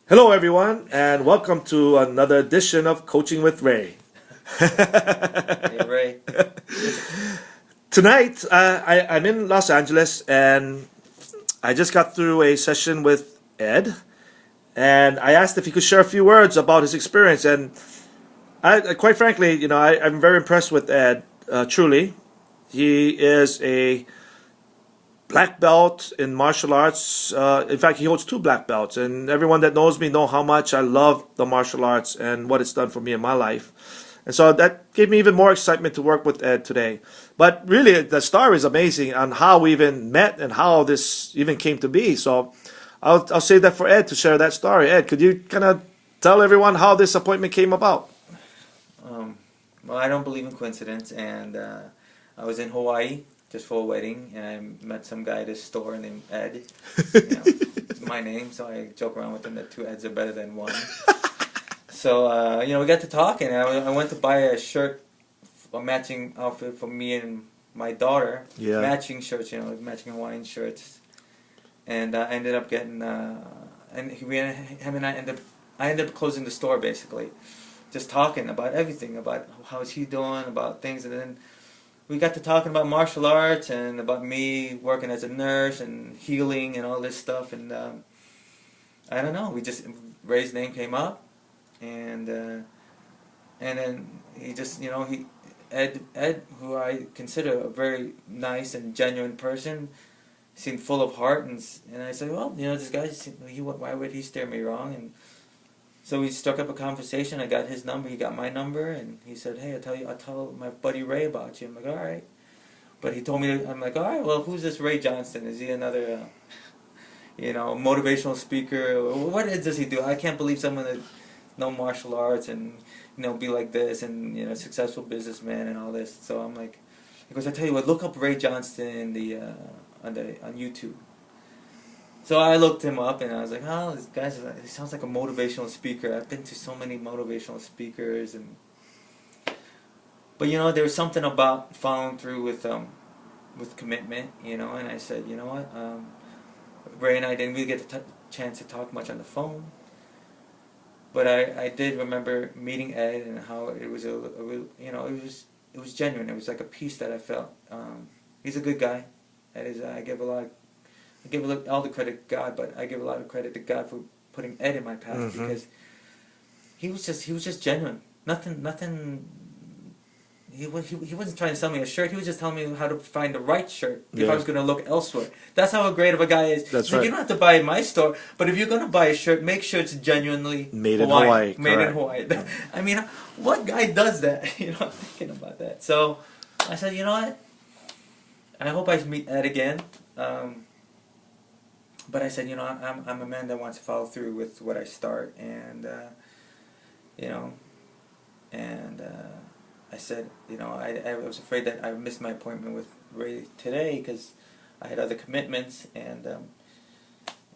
Hello, everyone, and welcome to another edition of Coaching with Ray. Hey Ray. Tonight, I'm in Los Angeles, and I just got through a session with Ed, and I asked if he could share a few words about his experience. And quite frankly, I'm very impressed with Ed. Truly, he is a black belt in martial arts. In fact, he holds two black belts, and everyone that knows me know how much I love the martial arts and what it's done for me in my life. And so that gave me even more excitement to work with Ed today. But really, the story is amazing on how we even met and how this even came to be. So I'll save that for Ed to share that story. Ed, could you kind of tell everyone how this appointment came about? Well, I don't believe in coincidence, and I was in Hawaii just for a wedding, and I met some guy at a store named Ed. It's my name, so I joke around with him that two Eds are better than one. So, we got to talking, and I went to buy a shirt, a matching outfit for me and my daughter. Yeah. Matching shirts, matching Hawaiian shirts. And I ended up getting, I ended up closing the store basically. Just talking about everything, about how's he doing, about things, and then we got to talking about martial arts and about me working as a nurse and healing and all this stuff, and I don't know, Ray's name came up, and then he just, Ed, who I consider a very nice and genuine person, seemed full of heart, and I said, well, this guy, why would he steer me wrong? And so we struck up a conversation. I got his number, he got my number, and he said, hey, I'll tell my buddy Ray about you. I'm like, all right. But he told me, I'm like, all right, well, who's this Ray Johnston? Is he another, motivational speaker? What does he do? I can't believe someone that know martial arts and, be like this and, successful businessman and all this. So I'm like, he goes, I tell you what, look up Ray Johnston on YouTube. So I looked him up, and I was like, oh, this guy, he sounds like a motivational speaker. I've been to so many motivational speakers, but there was something about following through with commitment, and I said, you know what, Ray and I didn't really get the chance to talk much on the phone, but I did remember meeting Ed and how it was it was genuine. It was like a peace that I felt. He's a good guy. I give all the credit to God, but I give a lot of credit to God for putting Ed in my path, because he was just genuine. Nothing. He wasn't trying to sell me a shirt. He was just telling me how to find the right shirt if I was going to look elsewhere. That's how great of a guy is. That's right. right. You don't have to buy in my store, but if you're going to buy a shirt, make sure it's genuinely Made in Hawaii. Hawaii. Made in Hawaii. I mean, what guy does that? I'm thinking about that. So I said, you know what? I hope I meet Ed again. But I said, I'm a man that wants to follow through with what I start, and I said, I was afraid that I missed my appointment with Ray today because I had other commitments, and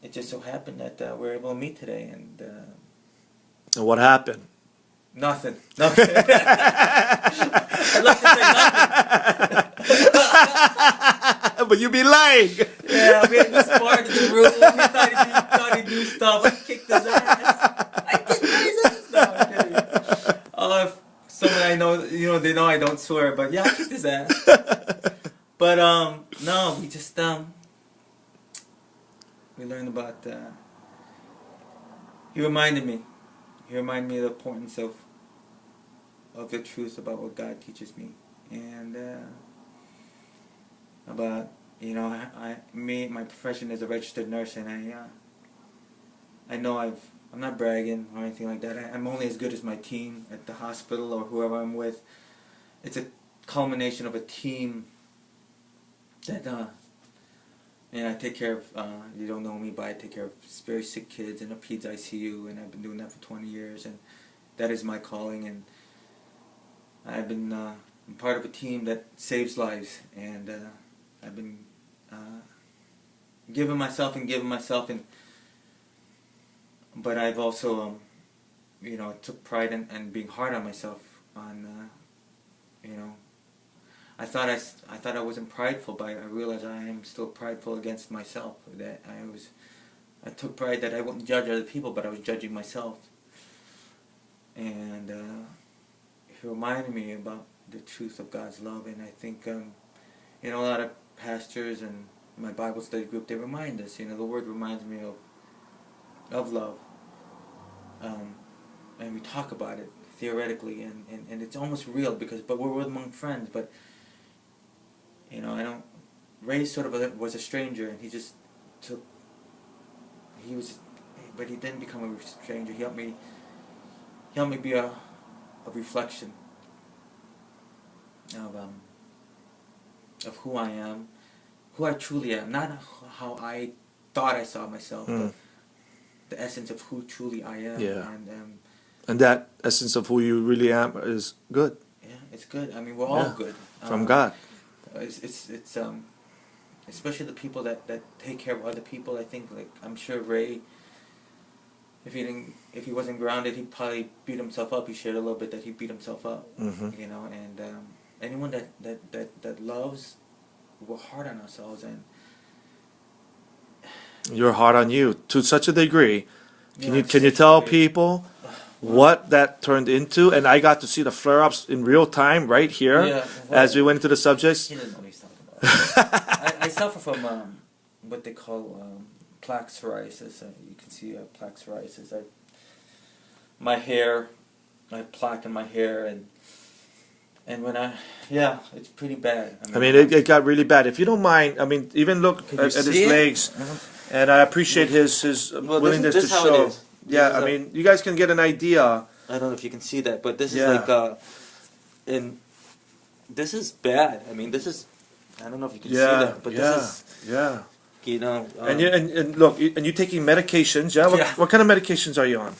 it just so happened that we were able to meet today, and what happened? Nothing. I'd like to say nothing. But you be lying. Yeah, we sparred in the room. We thought he knew stuff. I kicked his ass. No, I'm kidding. If someone I know, they know I don't swear, but yeah, I kicked his ass. But no, we just we learned about. He reminded me of the importance of the truth about what God teaches me, and about my profession is a registered nurse, and I know I'm not bragging or anything like that. I'm only as good as my team at the hospital or whoever I'm with. It's a culmination of a team that I take care of. You don't know me, but I take care of very sick kids in a peds ICU, and I've been doing that for 20 years, and that is my calling. And I've been I'm part of a team that saves lives, and I've been giving myself, and but I've also took pride in being hard on myself. I thought I wasn't prideful, but I realized I am still prideful against myself. That I took pride that I wouldn't judge other people, but I was judging myself. And he reminded me about the truth of God's love. And I think, a lot of pastors and my Bible study group, they remind us, the Word reminds me of love. And we talk about it theoretically, and it's almost real but we're among friends. But Ray sort of was a stranger, and he but he didn't become a stranger. He helped me be a reflection of who I am, who I truly am, not how I thought I saw myself, but the essence of who truly I am. Yeah. And that essence of who you really am is good. Yeah, it's good. I mean, we're all good. From God. It's especially the people that take care of other people. I think, like, I'm sure Ray, if he wasn't grounded, he'd probably beat himself up. He shared a little bit that he beat himself up. Mm-hmm. And anyone that loves, we're hard on ourselves, and you're hard on you to such a degree. Can you tell people what that turned into? And I got to see the flare-ups in real time right here as we went into the subjects. He doesn't know what he's talking about. I suffer from what they call plaque psoriasis. You can see plaque psoriasis. My hair, I have plaque in my hair, and when it's pretty bad. I mean, it got really bad. If you don't mind, I mean, even look at his legs, and I appreciate his willingness to show. Yeah, I mean, you guys can get an idea. I don't know if you can see that, but this is like, this is bad. I mean, this is, I don't know if you can see that, but this is, and look, and you're taking medications, What kind of medications are you on?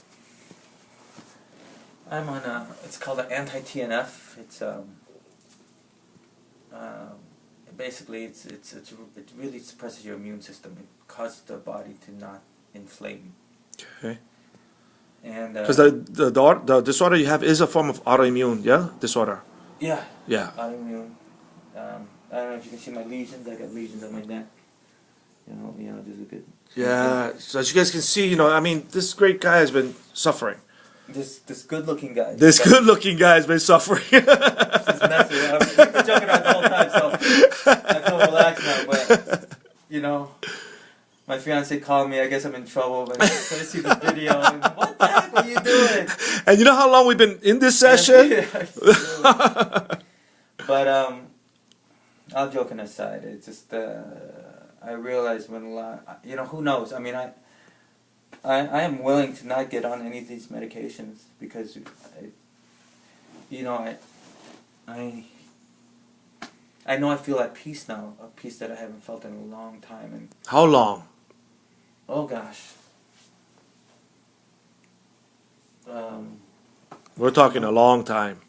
I'm on it's called an anti-TNF. It's basically it really suppresses your immune system. It causes the body to not inflame. Okay. And because the disorder you have is a form of autoimmune, disorder. Yeah. Yeah. Autoimmune. I don't know if you can see my lesions. I got lesions on my neck. There's a good. Yeah. So as you guys can see, I mean, this great guy has been suffering. This good-looking guy. This good-looking guy has been suffering. This is messy. We've been joking around the whole time, so I feel relaxed now. But my fiance called me. I guess I'm in trouble. But he's going to see the video. And, what the heck are you doing? And you know how long we've been in this session? But all joking aside, it's just I realized when who knows? I mean, I am willing to not get on any of these medications because I know I feel at peace now, a peace that I haven't felt in a long time. And how long? Oh gosh. We're talking a long time.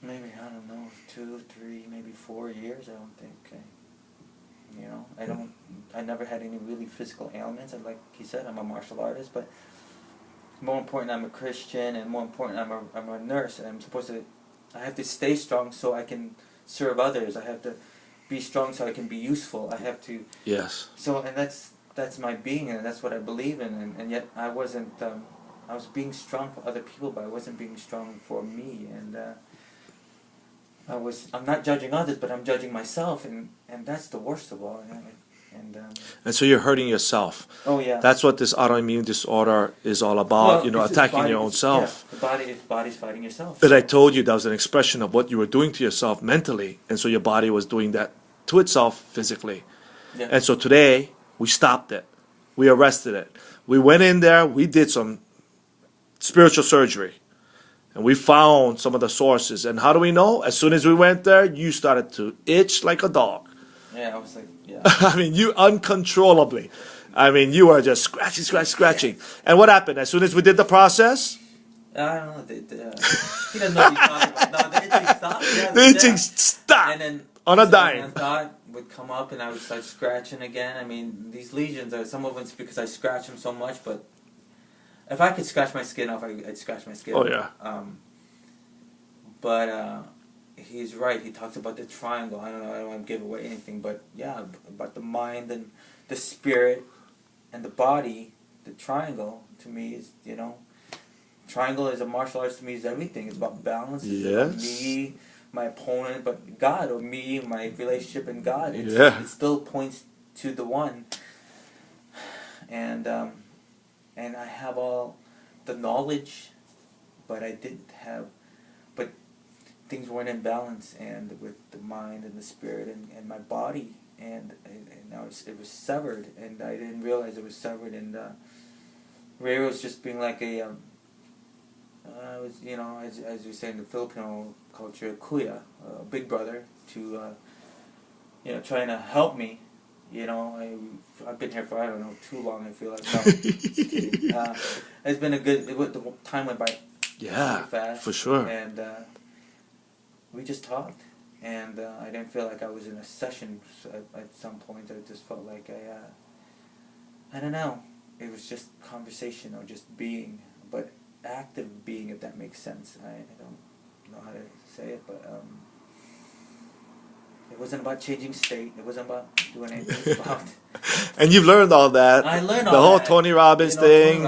Maybe, I don't know, 2, 3, maybe 4 years. I don't think. I never had any really physical ailments. And like he said, I'm a martial artist, but more important, I'm a Christian, and more important, I'm a nurse, and I have to stay strong so I can serve others. I have to be strong so I can be useful. I have to. Yes. So, and that's my being, and that's what I believe in, and yet I wasn't. I was being strong for other people, but I wasn't being strong for me, and I'm not judging others, but I'm judging myself, and that's the worst of all. And so you're hurting yourself. Oh yeah. That's what this autoimmune disorder is all about. Well, attacking your own self. Yeah, the body's fighting yourself. But I told you that was an expression of what you were doing to yourself mentally, and so your body was doing that to itself physically. Yeah. And so today we stopped it. We arrested it. We went in there. We did some spiritual surgery. And we found some of the sources. And how do we know? As soon as we went there, you started to itch like a dog. Yeah, I was like, yeah. I mean, you uncontrollably. I mean, you were just scratching. And what happened? As soon as we did the process? I don't know. He doesn't know what he's talking about. No, the itching stopped. Yeah, the itching stopped. And then on a dime. And thought would come up, and I would start scratching again. I mean, these lesions are, some of them it's because I scratch them so much, but if I could scratch my skin off, I'd scratch my skin off. Oh, yeah. But he's right. He talks about the triangle. I don't know. I don't want to give away anything, but yeah, about the mind and the spirit and the body, the triangle to me is, triangle as a martial arts to me is everything. It's about balance. It's about me, my opponent, but God, or me, my relationship and God. It still points to the one. And I have all the knowledge, but but things weren't in balance, and with the mind and the spirit and my body, and now it was severed, and I didn't realize it was severed, and Ray was just being like a was, as we say in the Filipino culture, kuya, big brother, to trying to help me. I've been here for, I don't know, too long, I feel like. No. It's been the time went by really fast. For sure. And we just talked, and I didn't feel like I was in a session at some point. I just felt like I don't know, it was just conversation or just being, but active being, if that makes sense. I don't know how to say it, but it wasn't about changing state. It wasn't about doing anything. It was about... And you've learned all that. I learned all the whole that. Tony Robbins thing.